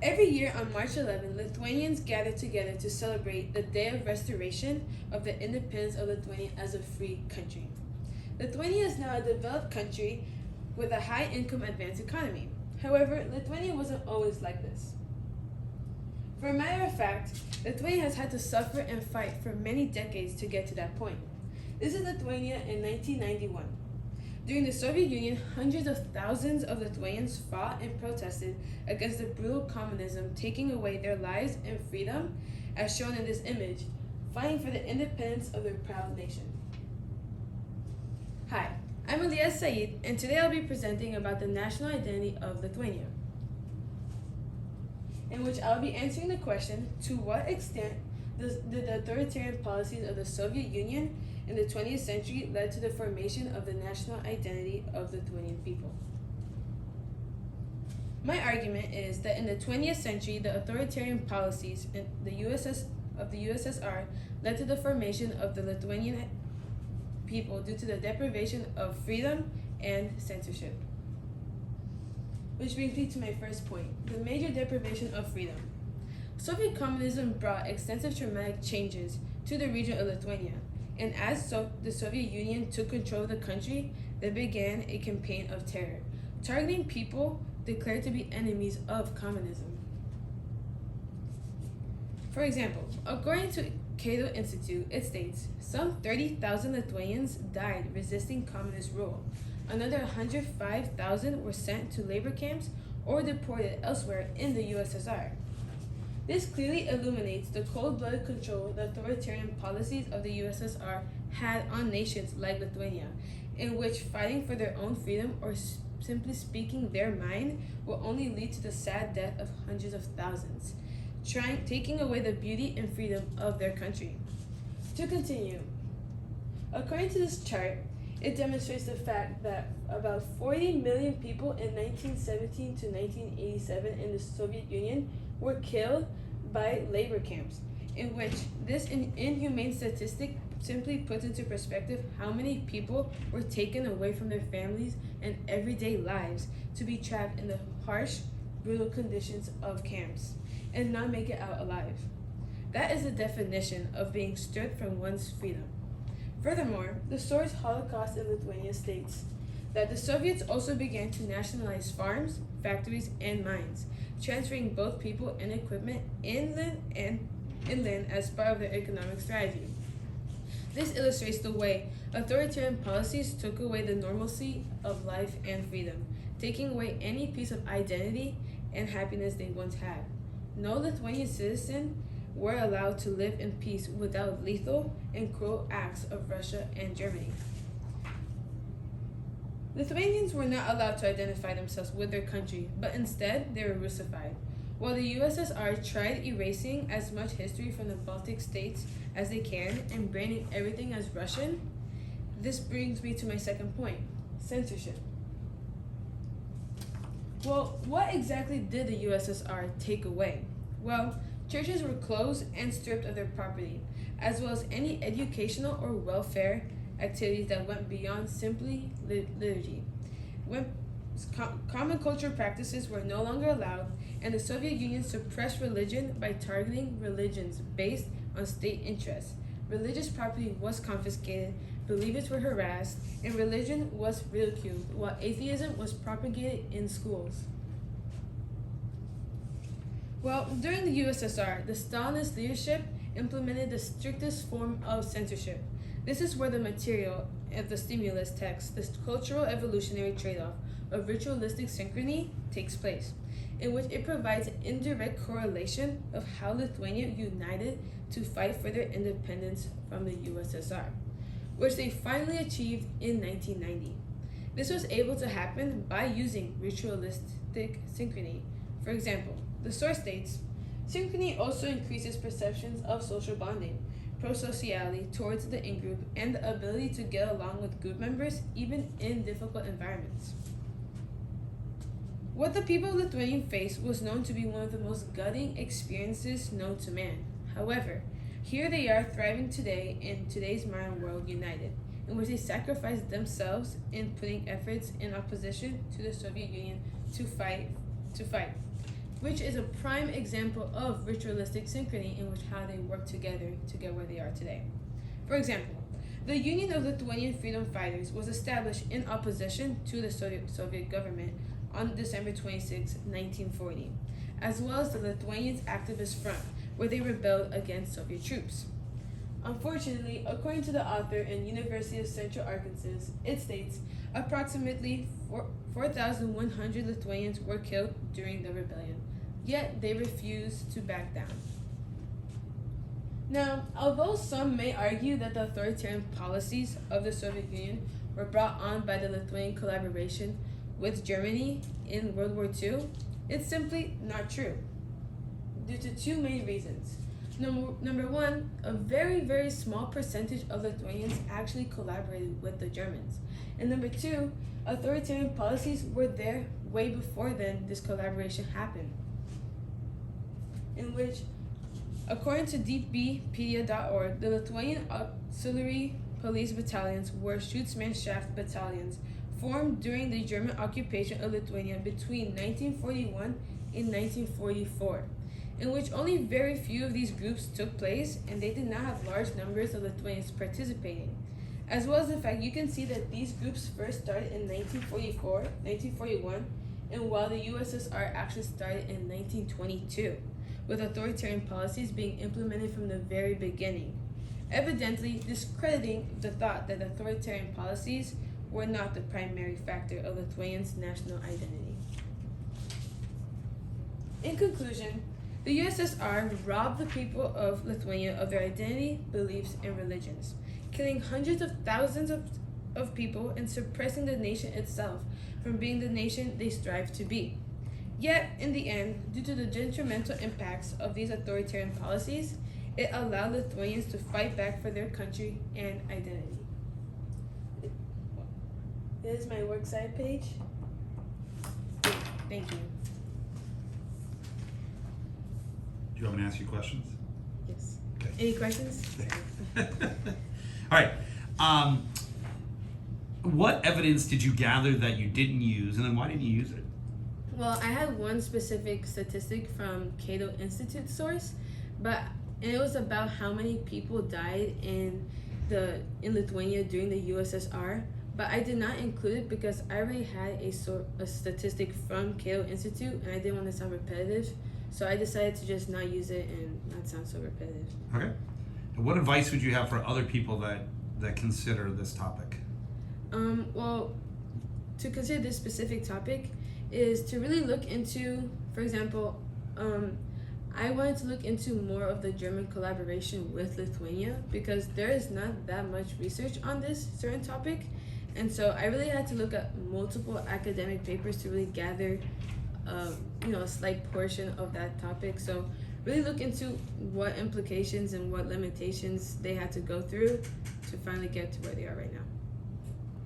Every year on March 11, Lithuanians gather together to celebrate the day of restoration of the independence of Lithuania as a free country. Lithuania is now a developed country with a high income advanced economy. However, Lithuania wasn't always like this. For a matter of fact, Lithuania has had to suffer and fight for many decades to get to that point. This is Lithuania in 1991. During the Soviet Union, hundreds of thousands of Lithuanians fought and protested against the brutal communism taking away their lives and freedom, as shown in this image, fighting for the independence of their proud nation. Hi, I'm Aliyah Saeed, and today I'll be presenting about the national identity of Lithuania, in which I'll be answering the question, to what extent did the authoritarian policies of the Soviet Union in the 20th century led to the formation of the national identity of Lithuanian people? My argument is that in the 20th century, the authoritarian policies in the USSR led to the formation of the Lithuanian people due to the deprivation of freedom and censorship. Which brings me to my first point, the major deprivation of freedom. Soviet communism brought extensive traumatic changes to the region of Lithuania, and as the Soviet Union took control of the country, they began a campaign of terror, targeting people declared to be enemies of communism. For example, according to Cato Institute, it states, some 30,000 Lithuanians died resisting communist rule. Another 105,000 were sent to labor camps or deported elsewhere in the USSR. This clearly illuminates the cold-blooded control the authoritarian policies of the USSR had on nations like Lithuania, in which fighting for their own freedom or simply speaking their mind will only lead to the sad death of hundreds of thousands, taking away the beauty and freedom of their country. To continue, according to this chart, it demonstrates the fact that about 40 million people in 1917 to 1987 in the Soviet Union were killed by labor camps, in which this inhumane statistic simply puts into perspective how many people were taken away from their families and everyday lives to be trapped in the harsh, brutal conditions of camps and not make it out alive. That is the definition of being stripped from one's freedom. Furthermore, the source Holocaust in Lithuania states that the Soviets also began to nationalize farms, factories, and mines, transferring both people and equipment inland as part of their economic strategy. This illustrates the way authoritarian policies took away the normalcy of life and freedom, taking away any piece of identity and happiness they once had. No Lithuanian citizen were allowed to live in peace without lethal and cruel acts of Russia and Germany. Lithuanians were not allowed to identify themselves with their country, but instead they were Russified. While the USSR tried erasing as much history from the Baltic states as they can and branding everything as Russian, this brings me to my second point, censorship. Well, what exactly did the USSR take away? Well, churches were closed and stripped of their property, as well as any educational or welfare activities that went beyond simply liturgy. Common cultural practices were no longer allowed, and the Soviet Union suppressed religion by targeting religions based on state interests. Religious property was confiscated, believers were harassed, and religion was ridiculed, while atheism was propagated in schools. Well, during the USSR, the Stalinist leadership implemented the strictest form of censorship. This is where the material of the stimulus text, this cultural evolutionary trade-off of ritualistic synchrony, takes place, in which it provides an indirect correlation of how Lithuania united to fight for their independence from the USSR, which they finally achieved in 1990. This was able to happen by using ritualistic synchrony. For example, the source states, synchrony also increases perceptions of social bonding, prosociality towards the in-group, and the ability to get along with group members even in difficult environments. What the people of Lithuania faced was known to be one of the most gutting experiences known to man. However, here they are thriving today in today's modern world united, in which they sacrificed themselves in putting efforts in opposition to the Soviet Union to fight. which is a prime example of ritualistic synchrony in which how they work together to get where they are today. For example, the Union of Lithuanian Freedom Fighters was established in opposition to the Soviet government on December 26, 1940, as well as the Lithuanians Activist Front, where they rebelled against Soviet troops. Unfortunately, according to the author in University of Central Arkansas, it states approximately 4,100 Lithuanians were killed during the rebellion, yet they refused to back down. Now, although some may argue that the authoritarian policies of the Soviet Union were brought on by the Lithuanian collaboration with Germany in World War II, it's simply not true, due to two main reasons. Number one, a very, very small percentage of Lithuanians actually collaborated with the Germans. And number two, authoritarian policies were there way before then this collaboration happened. In which, according to deepbpedia.org, the Lithuanian auxiliary police battalions were Schutzmannschaft battalions formed during the German occupation of Lithuania between 1941 and 1944. In which only very few of these groups took place, and they did not have large numbers of Lithuanians participating. As well as the fact you can see that these groups first started in 1944, 1941, and while the USSR actually started in 1922, with authoritarian policies being implemented from the very beginning, evidently discrediting the thought that authoritarian policies were not the primary factor of Lithuanians' national identity. In conclusion, the USSR robbed the people of Lithuania of their identity, beliefs, and religions, killing hundreds of thousands of people and suppressing the nation itself from being the nation they strive to be. Yet, in the end, due to the detrimental impacts of these authoritarian policies, it allowed Lithuanians to fight back for their country and identity. This is my works cited page. Thank you. Do you want me to ask you questions? Yes. Okay. Any questions? All right. What evidence did you gather that you didn't use, and then why didn't you use it? Well, I had one specific statistic from Cato Institute source, and it was about how many people died in Lithuania during the USSR. But I did not include it because I already had a statistic from Cato Institute, and I didn't want to sound repetitive. So I decided to just not use it and not sound so repetitive. Okay. And what advice would you have for other people that consider this topic? Well, to consider this specific topic is to really look into, for example, I wanted to look into more of the German collaboration with Lithuania because there is not that much research on this certain topic. And so I really had to look at multiple academic papers to really gather a slight portion of that topic. So really look into what implications and what limitations they had to go through to finally get to where they are right now.